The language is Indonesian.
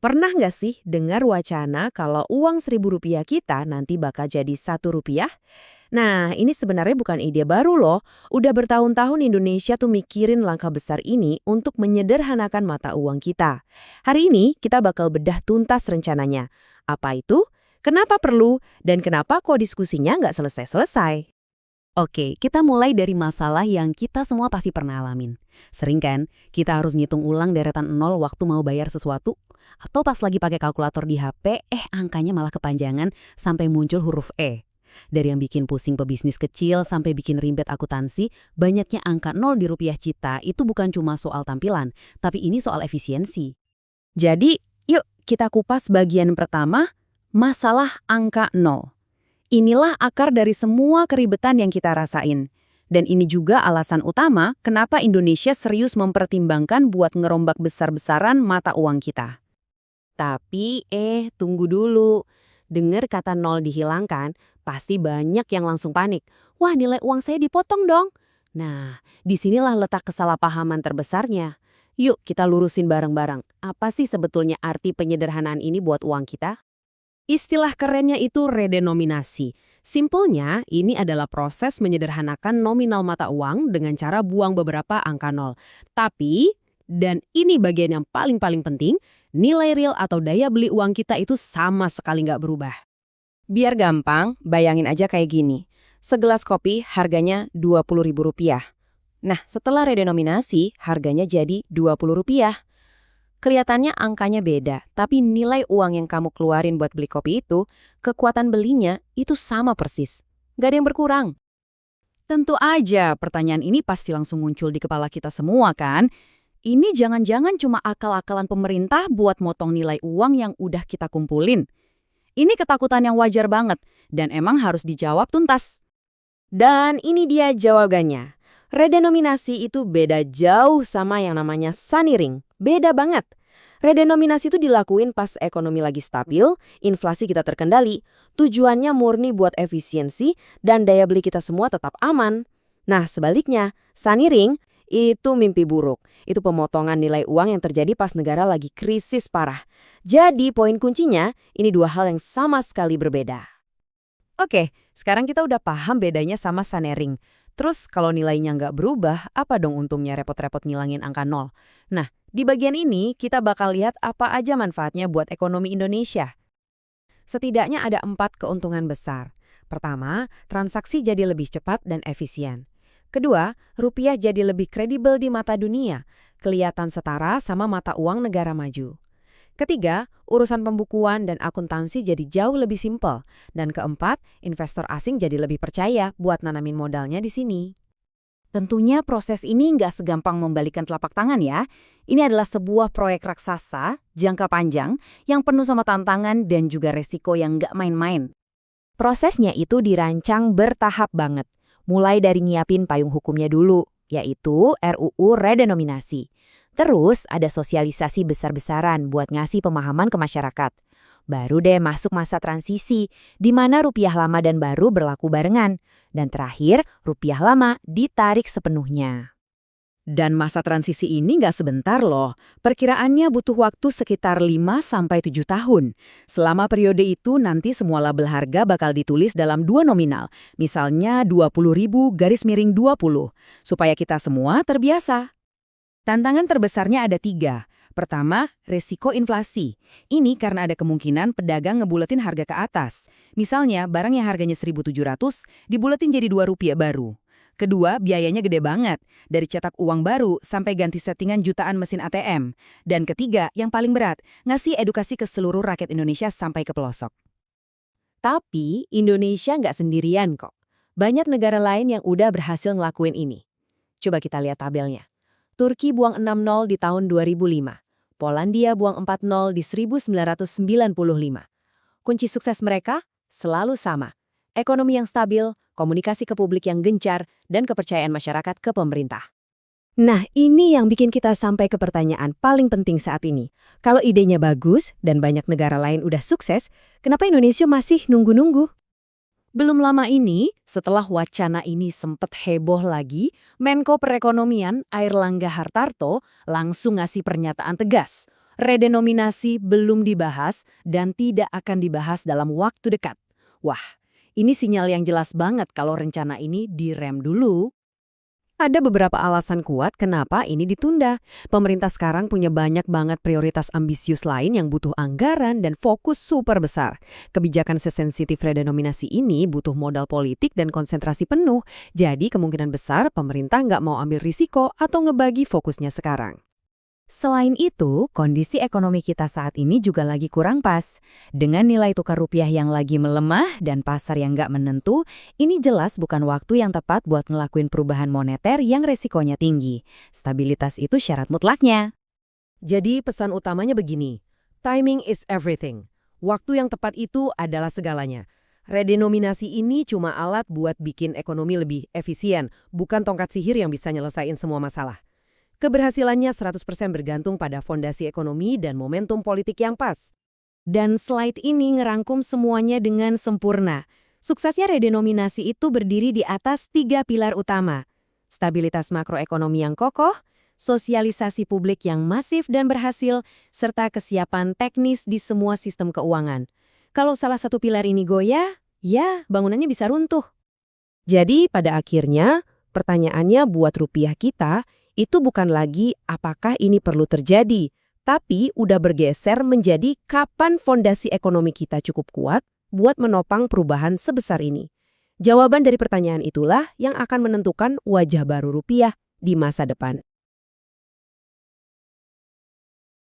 Pernah nggak sih dengar wacana kalau uang Rp1.000 kita nanti bakal jadi Rp1? Nah, ini sebenarnya bukan ide baru loh. Udah bertahun-tahun Indonesia tuh mikirin langkah besar ini untuk menyederhanakan mata uang kita. Hari ini kita bakal bedah tuntas rencananya. Apa itu? Kenapa perlu? Dan kenapa kok diskusinya nggak selesai-selesai? Oke, kita mulai dari masalah yang kita semua pasti pernah alamin. Sering kan, kita harus ngitung ulang deretan nol waktu mau bayar sesuatu, atau pas lagi pakai kalkulator di HP, angkanya malah kepanjangan sampai muncul huruf E. Dari yang bikin pusing pebisnis kecil sampai bikin ribet akuntansi, banyaknya angka nol di rupiah Cita itu bukan cuma soal tampilan, tapi ini soal efisiensi. Jadi, yuk kita kupas bagian pertama, masalah angka nol. Inilah akar dari semua keribetan yang kita rasain. Dan ini juga alasan utama kenapa Indonesia serius mempertimbangkan buat ngerombak besar-besaran mata uang kita. Tapi, tunggu dulu. Dengar kata nol dihilangkan, pasti banyak yang langsung panik. Wah, nilai uang saya dipotong dong. Nah, disinilah letak kesalahpahaman terbesarnya. Yuk kita lurusin bareng-bareng. Apa sih sebetulnya arti penyederhanaan ini buat uang kita? Istilah kerennya itu redenominasi. Simpelnya, ini adalah proses menyederhanakan nominal mata uang dengan cara buang beberapa angka nol. Tapi, dan ini bagian yang paling-paling penting, nilai real atau daya beli uang kita itu sama sekali nggak berubah. Biar gampang, bayangin aja kayak gini. Segelas kopi harganya Rp20.000. Nah, setelah redenominasi, harganya jadi Rp20. Kelihatannya angkanya beda, tapi nilai uang yang kamu keluarin buat beli kopi itu, kekuatan belinya itu sama persis. Gak ada yang berkurang. Tentu aja pertanyaan ini pasti langsung muncul di kepala kita semua kan? Ini jangan-jangan cuma akal-akalan pemerintah buat motong nilai uang yang udah kita kumpulin. Ini ketakutan yang wajar banget, dan emang harus dijawab tuntas. Dan ini dia jawabannya. Redenominasi itu beda jauh sama yang namanya saniring. Beda banget. Redenominasi itu dilakuin pas ekonomi lagi stabil, inflasi kita terkendali, tujuannya murni buat efisiensi, dan daya beli kita semua tetap aman. Nah, sebaliknya, saniring itu mimpi buruk. Itu pemotongan nilai uang yang terjadi pas negara lagi krisis parah. Jadi, poin kuncinya, ini dua hal yang sama sekali berbeda. Oke, sekarang kita udah paham bedanya sama saniring. Terus kalau nilainya nggak berubah, apa dong untungnya repot-repot ngilangin angka nol? Nah, di bagian ini kita bakal lihat apa aja manfaatnya buat ekonomi Indonesia. Setidaknya ada 4 keuntungan besar. Pertama, transaksi jadi lebih cepat dan efisien. Kedua, rupiah jadi lebih kredibel di mata dunia, kelihatan setara sama mata uang negara maju. Ketiga, urusan pembukuan dan akuntansi jadi jauh lebih simpel. Dan keempat, investor asing jadi lebih percaya buat nanamin modalnya di sini. Tentunya proses ini nggak segampang membalikan telapak tangan ya. Ini adalah sebuah proyek raksasa, jangka panjang, yang penuh sama tantangan dan juga resiko yang nggak main-main. Prosesnya itu dirancang bertahap banget. Mulai dari nyiapin payung hukumnya dulu, yaitu RUU Redenominasi. Terus ada sosialisasi besar-besaran buat ngasih pemahaman ke masyarakat. Baru deh masuk masa transisi, di mana rupiah lama dan baru berlaku barengan. Dan terakhir, rupiah lama ditarik sepenuhnya. Dan masa transisi ini nggak sebentar loh. Perkiraannya butuh waktu sekitar 5-7 tahun. Selama periode itu nanti semua label harga bakal ditulis dalam 2 nominal. Misalnya 20.000/20, supaya kita semua terbiasa. Tantangan terbesarnya ada 3. Pertama, resiko inflasi. Ini karena ada kemungkinan pedagang ngebuletin harga ke atas. Misalnya, barang yang harganya 1.700 dibuletin jadi Rp2 baru. Kedua, biayanya gede banget. Dari cetak uang baru sampai ganti settingan jutaan mesin ATM. Dan ketiga, yang paling berat, ngasih edukasi ke seluruh rakyat Indonesia sampai ke pelosok. Tapi, Indonesia nggak sendirian kok. Banyak negara lain yang udah berhasil ngelakuin ini. Coba kita lihat tabelnya. Turki buang 6-0 di tahun 2005. Polandia buang 4-0 di 1995. Kunci sukses mereka selalu sama. Ekonomi yang stabil, komunikasi ke publik yang gencar, dan kepercayaan masyarakat ke pemerintah. Nah, ini yang bikin kita sampai ke pertanyaan paling penting saat ini. Kalau idenya bagus dan banyak negara lain udah sukses, kenapa Indonesia masih nunggu-nunggu? Belum lama ini, setelah wacana ini sempat heboh lagi, Menko Perekonomian Airlangga Hartarto langsung ngasih pernyataan tegas. redenominasi belum dibahas dan tidak akan dibahas dalam waktu dekat. Wah, ini sinyal yang jelas banget kalau rencana ini direm dulu. Ada beberapa alasan kuat kenapa ini ditunda. Pemerintah sekarang punya banyak banget prioritas ambisius lain yang butuh anggaran dan fokus super besar. Kebijakan sesensitif redenominasi ini butuh modal politik dan konsentrasi penuh, jadi kemungkinan besar pemerintah nggak mau ambil risiko atau ngebagi fokusnya sekarang. Selain itu, kondisi ekonomi kita saat ini juga lagi kurang pas. Dengan nilai tukar rupiah yang lagi melemah dan pasar yang nggak menentu, ini jelas bukan waktu yang tepat buat ngelakuin perubahan moneter yang resikonya tinggi. Stabilitas itu syarat mutlaknya. Jadi pesan utamanya begini, timing is everything. Waktu yang tepat itu adalah segalanya. Redenominasi ini cuma alat buat bikin ekonomi lebih efisien, bukan tongkat sihir yang bisa nyelesain semua masalah. Keberhasilannya 100% bergantung pada fondasi ekonomi dan momentum politik yang pas. Dan slide ini ngerangkum semuanya dengan sempurna. Suksesnya redenominasi itu berdiri di atas 3 pilar utama. Stabilitas makroekonomi yang kokoh, sosialisasi publik yang masif dan berhasil, serta kesiapan teknis di semua sistem keuangan. Kalau salah satu pilar ini goyah, ya bangunannya bisa runtuh. Jadi pada akhirnya, pertanyaannya buat rupiah kita, itu bukan lagi apakah ini perlu terjadi, tapi udah bergeser menjadi kapan fondasi ekonomi kita cukup kuat buat menopang perubahan sebesar ini. Jawaban dari pertanyaan itulah yang akan menentukan wajah baru rupiah di masa depan.